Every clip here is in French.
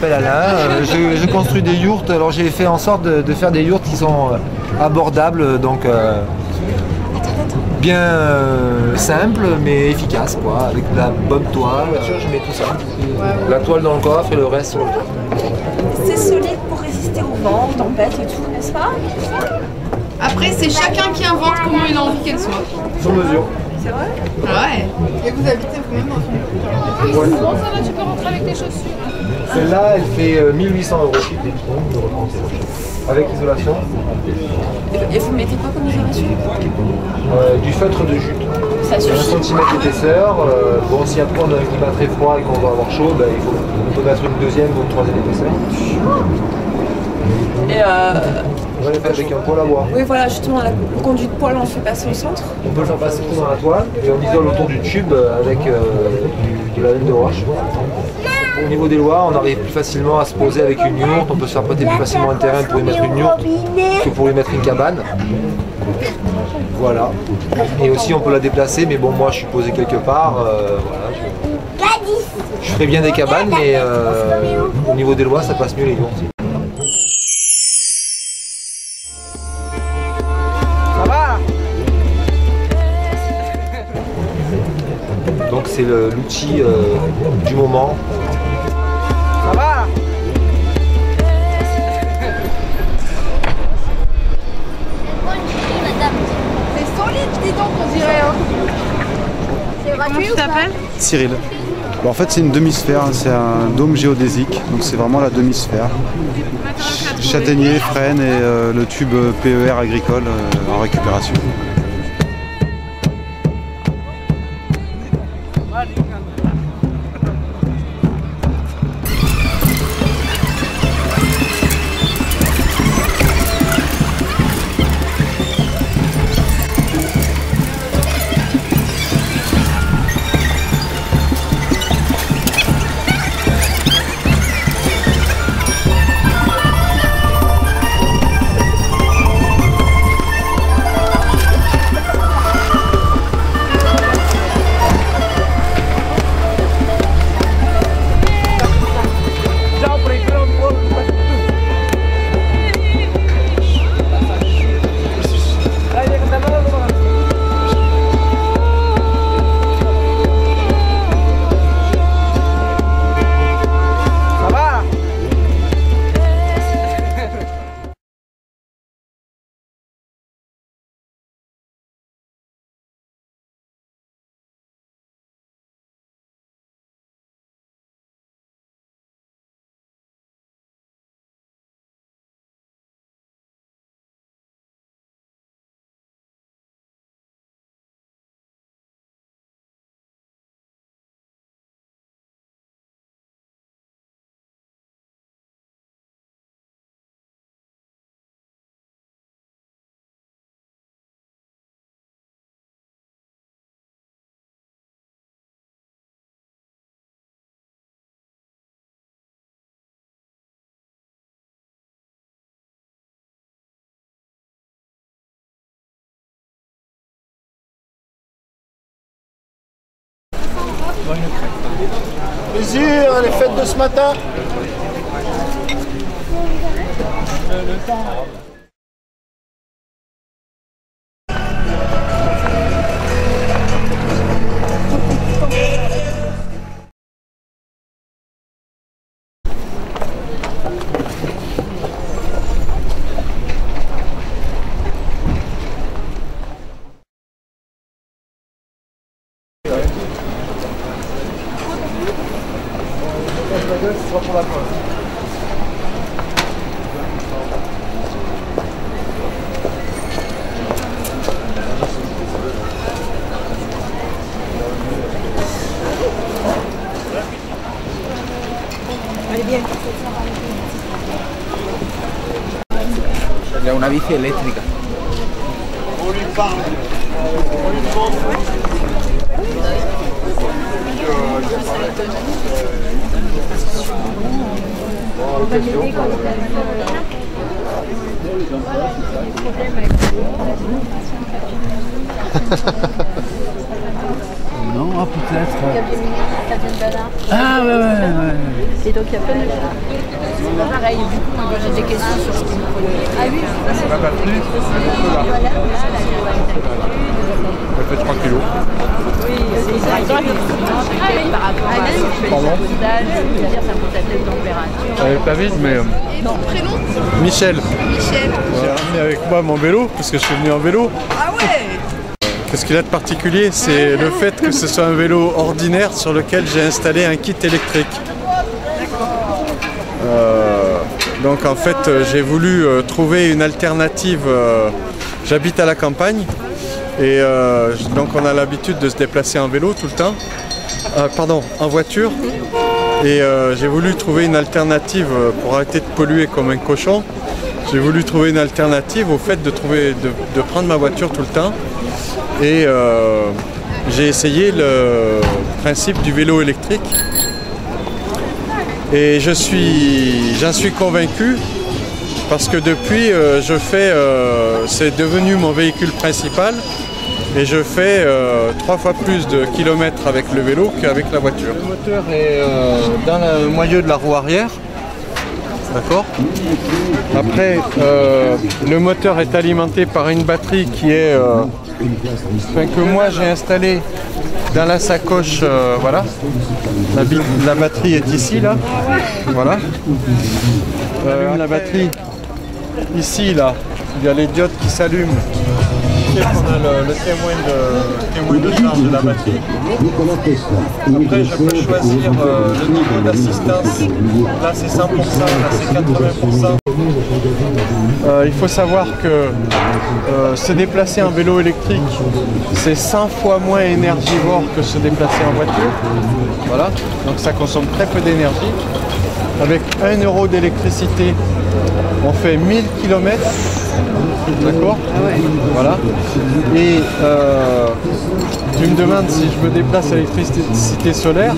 m'appelle Alain, je construis des yourtes. Alors j'ai fait en sorte de faire des yourtes qui sont abordables, donc bien simples mais efficaces, quoi, avec de la bonne toile. Je mets tout ça. La toile dans le coffre et le reste sur le toit. C'est solide pour résister au vent, aux tempêtes et tout, n'est-ce pas? Après, c'est chacun qui invente comment il a envie qu'elle soit. Sur mesure. C'est vrai? Ouais. Et vous habitez vous-même dans une Ouais. Bon, ça va, tu peux rentrer avec tes chaussures. Celle-là, elle fait 1800 € avec isolation. Et vous mettez quoi comme isolation? Du feutre de jute. Ça suffit. 1 cm d'épaisseur. Bon, si après on a un climat très froid et qu'on va avoir chaud, ben, on peut mettre une deuxième ou une troisième épaisseur. Et On va les faire avec un poêle à bois. oui, voilà, justement, le conduit de poêle, on le fait passer au centre. On peut le faire passer tout dans la toile et on isole autour du tube avec de la laine de roche. Au niveau des lois, on arrive plus facilement à se poser avec une yourte. On peut se faire prêter plus facilement un terrain pour y mettre une yourte que pour y mettre une cabane. Voilà. Et aussi on peut la déplacer, mais bon, moi je suis posé quelque part. Voilà, je ferai bien des cabanes, mais au niveau des lois, ça passe mieux les yourtes. Ça va? Donc c'est l'outil du moment. Ça va? C'est solide, dis donc, on dirait. Comment tu t'appelles? Cyril. Bon, en fait, c'est une demi-sphère, hein, c'est un dôme géodésique, donc c'est vraiment la demi-sphère. Châtaignier, frêne et le tube PER agricole en récupération. Plaisir, les fêtes de ce matin. Era una bici eléctrica. Non, ah, peut-être. Ah ouais. Et donc il y a plein de choses. C'est pareil, du coup, moi j'ai des questions sur ce qu'il faut. Ah oui, La batterie, elle fait 3 kilos. Oui, c'est ça. Par rapport à son âge, c'est-à-dire ça peut être la température. Elle est pas vide, mais... Et ton prénom? Michel. Michel. J'ai ramené avec moi mon vélo, parce que je suis venu en vélo. Ah ouais. Qu'est-ce qu'il a de particulier? C'est le fait que ce soit un vélo ordinaire sur lequel j'ai installé un kit électrique. Donc en fait j'ai voulu trouver une alternative. J'habite à la campagne et donc on a l'habitude de se déplacer en vélo tout le temps. En voiture. Et j'ai voulu trouver une alternative pour arrêter de polluer comme un cochon. J'ai voulu trouver une alternative au fait de prendre ma voiture tout le temps. Et j'ai essayé le principe du vélo électrique et j'en suis convaincu parce que depuis c'est devenu mon véhicule principal et je fais 3 fois plus de kilomètres avec le vélo qu'avec la voiture. Le moteur est dans le moyeu de la roue arrière. D'accord. Après, le moteur est alimenté par une batterie qui est que moi j'ai installée dans la sacoche. Voilà. La batterie est ici là. Voilà. La batterie ici là. Il y a les diodes qui s'allument. On a le témoin de charge de la batterie. Après, je peux choisir le niveau d'assistance. Là, c'est 100%, là, c'est 80%. Il faut savoir que se déplacer en vélo électrique, c'est 100 fois moins énergivore que se déplacer en voiture. Voilà, donc ça consomme très peu d'énergie. Avec 1 euro d'électricité, on fait 1000 km. D'accord. Voilà. Et tu me demandes si je me déplace à l'électricité solaire.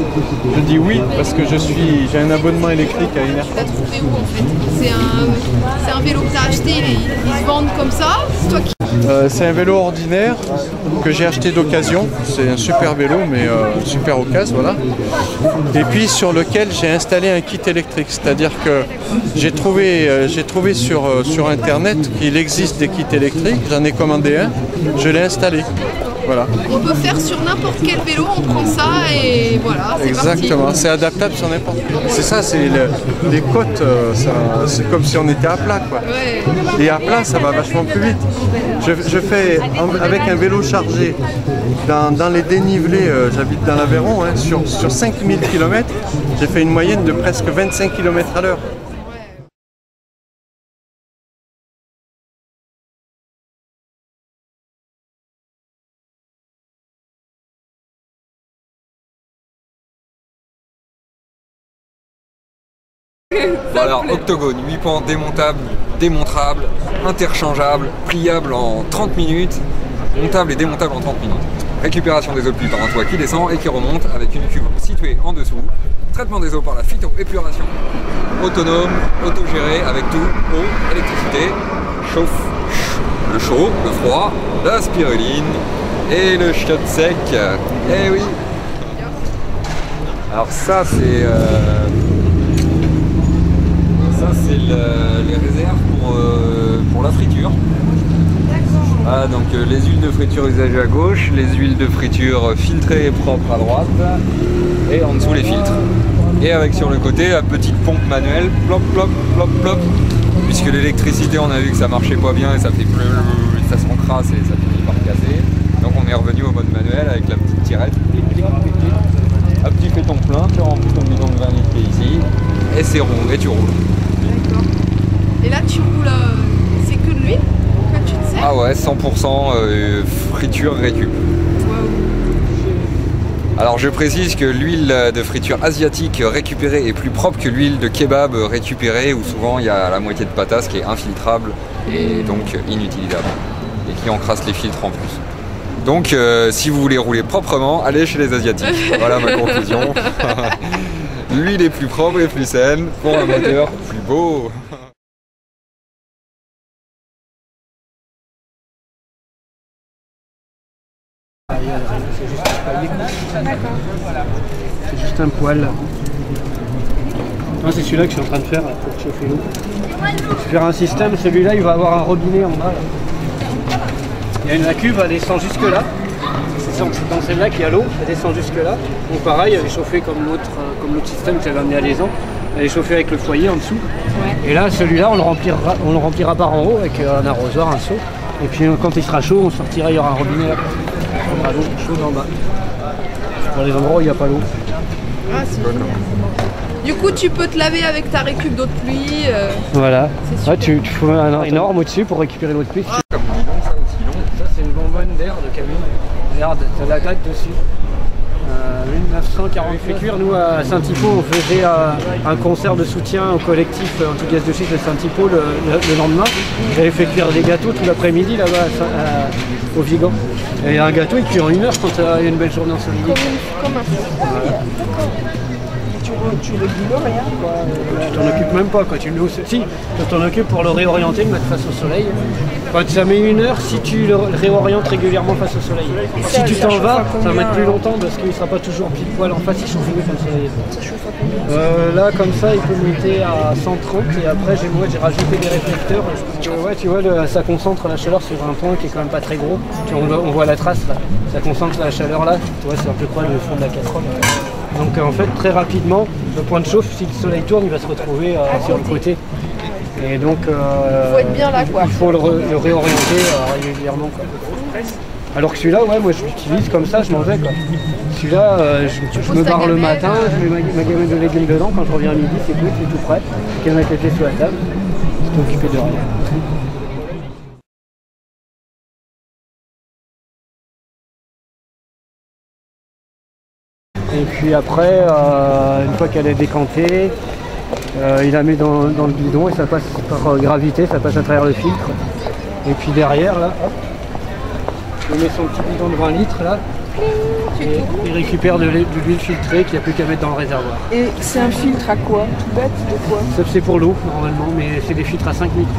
Je dis oui parce que j'ai un abonnement électrique à Enerport. T'as trouvé où en fait? C'est un vélo que t'as acheté, ils se vendent comme ça? C'est toi qui... C'est un vélo ordinaire que j'ai acheté d'occasion. C'est un super vélo, mais super occasion, voilà. Et puis sur lequel j'ai installé un kit électrique. C'est-à-dire que j'ai trouvé sur internet qu'il existe des kits électriques. J'en ai commandé un, je l'ai installé. Voilà. On peut faire sur n'importe quel vélo, on prend ça et voilà, c'est exactement, c'est adaptable sur n'importe quel. C'est ça, c'est les côtes, c'est comme si on était à plat, quoi. Ouais. Et à plat, ça va vachement plus vite. Je fais avec un vélo chargé dans les dénivelés, j'habite dans l'Aveyron, hein, sur 5000 km, j'ai fait une moyenne de presque 25 km/h. Bon alors, octogone, 8 pans démontable, démontrable, interchangeable, pliable en 30 minutes, montable et démontable en 30 minutes. Récupération des eaux de pluie par un toit qui descend et qui remonte avec une cuve située en dessous. Traitement des eaux par la phytoépuration. Autonome, autogéré avec tout, eau, électricité, chauffe, le chaud, le froid, la spiruline et le chiotte sec. Eh oui. Alors ça c'est... les réserves pour la friture. Ah, donc les huiles de friture usagées à gauche, les huiles de friture filtrées et propres à droite, et en dessous les filtres. Et avec sur le côté la petite pompe manuelle, plop plop plop plop, puisque l'électricité on a vu que ça marchait pas bien et ça fait plus, ça se encrasse et ça finit par casser. Donc on est revenu au mode manuel avec la petite tirette. Hop, tu fais ton plein, tu remplis ton bidon de 20 litres qui est ici, et c'est rond, et tu roules. D'accord. Et là tu roules, c'est que de l'huile que tu te sers? Ah ouais, 100% friture récup. Wow. Alors je précise que l'huile de friture asiatique récupérée est plus propre que l'huile de kebab récupérée, où souvent il y a la moitié de patasse qui est infiltrable et donc inutilisable, et qui encrasse les filtres en plus. Donc si vous voulez rouler proprement, allez chez les asiatiques. Voilà ma conclusion. L'huile est plus propre et plus saine pour un moteur plus beau. C'est juste un palier. C'est juste un poêle. C'est celui-là que je suis en train de faire pour chauffer l'eau. Je vais faire un système, celui-là il va avoir un robinet en bas. Là. La cuve elle descend jusque là. C'est dans celle-là qu'il y a l'eau, elle descend jusque là. Donc pareil, elle est chauffée comme l'autre système que j'avais amené à Lézan. Elle est chauffée avec le foyer en dessous. Ouais. Et là celui-là on le remplira par en haut avec un arrosoir, un seau. Et puis quand il sera chaud, on sortira, il y aura un robinet là. Il y aura l'eau chaude en bas. Pour les endroits où il n'y a pas l'eau. Ah, c'est génial. Du coup, tu peux te laver avec ta récup d'eau de pluie. Voilà. Ouais, tu fais un énorme au-dessus pour récupérer l'eau de pluie. Ah, comme bidon, ça aussi long. Ça, c'est une bonbonne d'air de camion. Regarde, t'as la date dessus. 1940 fait cuire. Nous, à Saint-Hippo, on faisait un concert de soutien au collectif anti-gaz de schiste de Saint-Hippo le lendemain. J'avais fait cuire des gâteaux tout l'après-midi là-bas au Vigan. Et un gâteau, il cuit en 1 heure quand il y a une belle journée ensoleillée. Comme un feu. Voilà. Tu régules rien quoi. Tu t'en occupes même pas quoi. Si, tu t'en occupes pour le réorienter, le mettre face au soleil. Quand ça met 1 heure si tu le réorientes régulièrement face au soleil. Si tu t'en vas, ça va mettre plus longtemps parce qu'il ne sera pas toujours pile poil en face, il chauffe mieux comme soleil. Là comme ça il peut monter à 130 et après j'ai rajouté des réflecteurs. Ouais, tu vois ça concentre la chaleur sur un point qui est quand même pas très gros. On voit la trace là. Ça concentre la chaleur là. Tu vois c'est un peu près le fond de la casserole. Donc en fait très rapidement le point de chauffe, si le soleil tourne, il va se retrouver sur le côté. Et donc faut être bien là, quoi. Il faut le réorienter régulièrement quoi. Alors que celui-là, ouais, moi je l'utilise comme ça, je m'en vais quoi. Celui-là, je me barre le matin, je mets ma gamelle de légumes dedans, quand je reviens à midi, c'est tout, c'est tout prêt. Je vais mettre les pieds sous la table, je suis occupé de rien. Et puis après, une fois qu'elle est décantée, il la met dans le bidon et ça passe par gravité, ça passe à travers le filtre. Et puis derrière, là, hop, il met son petit bidon de 20 litres là, et il récupère de l'huile filtrée qu'il n'y a plus qu'à mettre dans le réservoir. Et c'est un filtre à quoi? Tout bête, de quoi? C'est pour l'eau normalement, mais c'est des filtres à 5 litres.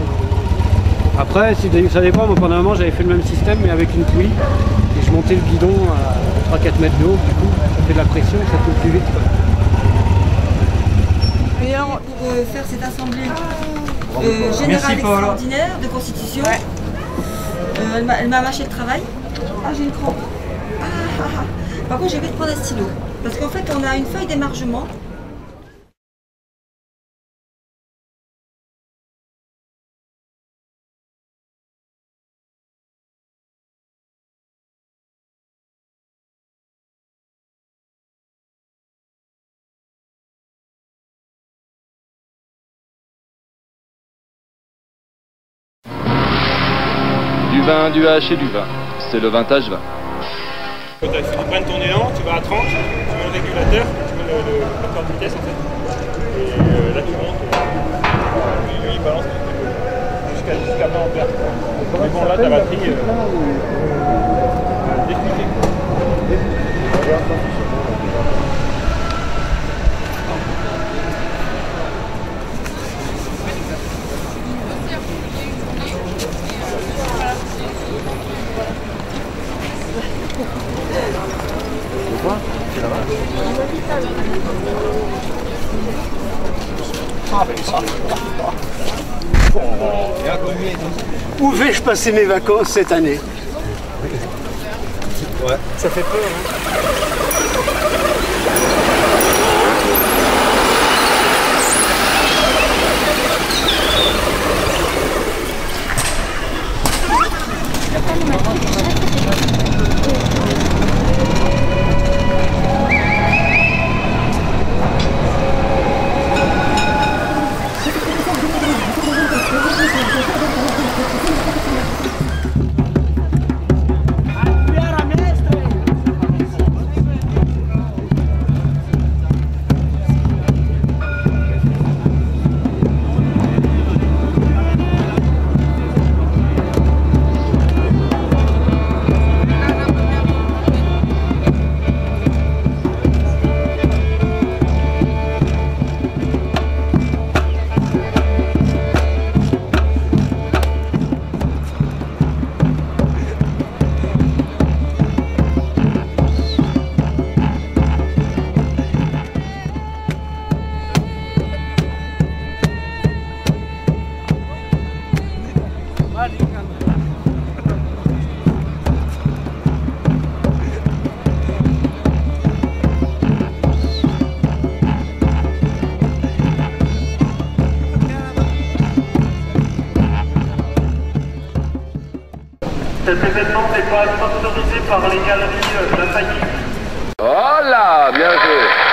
Après, ça dépend, moi pendant un moment j'avais fait le même système mais avec une poulie. Et je montais le bidon à 3-4 mètres de haut, du coup ça fait de la pression et ça coule plus vite quoi. Et alors, pour faire cette assemblée générale extraordinaire de constitution, elle m'a mâché le travail. Ah, j'ai une crampe. Par contre, je vais prendre un stylo. Parce qu'en fait, on a une feuille d'émargement. Du vin, du H et du vin. C'est le vintage vin. Quand tu fais du brin de tournée lent, tu vas à 30, tu mets le régulateur, tu mets le compteur de vitesse en fait. Et là tu montes, lui il balance jusqu'à 20 ampères. Mais bon là ta batterie définitive. Où vais-je passer mes vacances cette année? Ouais. Ça fait peur, hein? Cet événement n'est pas sponsorisé par les galeries Lafayette. Voilà, bien joué.